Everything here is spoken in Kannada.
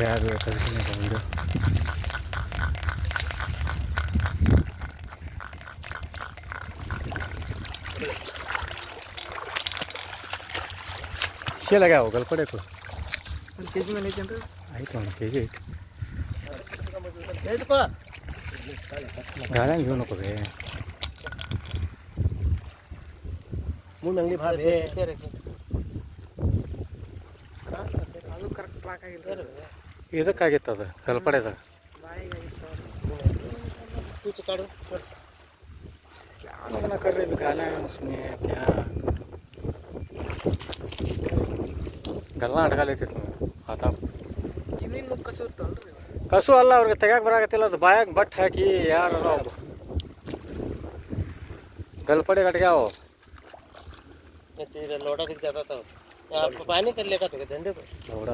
ಯಾರು ಕಲ್ತಿನ ವಿಡಿಯೋ ಶೇಲಾಗ್ಯಾವ ಗಲ್ಪಡೆಕು 1 kg ಮೇಲೆ ಐತೇನ್ರಿ? ಆಯ್ತು 1 kg ಐತಿ ಐತಪ್ಪ ಗಾಳಿ घेऊ नको बे ಮುಂದೆ ಅಂಗಡಿ ಬಾ ಬೇ ಅದು ಕರೆಕ್ಟ್ ಪ್ಲಾಕ್ ಆಗಿಲ್ಲ ಇದಕ್ಕಾಗಿತ್ತು ಅದು ಗಲ್ಪಡೆದ ಬಾಯಿಗೆ ಆಗಿತ್ತು तू काढ क्या मना कर रहे गाना उसमें क्या ಗಲ್ಲ ಅಡ್ಗ ಲೈತಿತ್ತು ಆತ ಕಿವಿನ ಮುಖ ಕಸು ಇರ್ತಲ್ರಿ ಕಸು ಅಲ್ಲ ಅವ್ರಿಗೆ ತೆಗ್ಯಾಕೆ ಬರಾಕತ್ತಿಲ್ಲ ಅದು ಬಾಯಾಗ ಬಟ್ ಹಾಕಿ ಯಾರು ಅವರು गलपड़े कट गया वो तेरा लोटा दिख जाता था आप पानी कर लेगा तो झंडे पर लोड़ा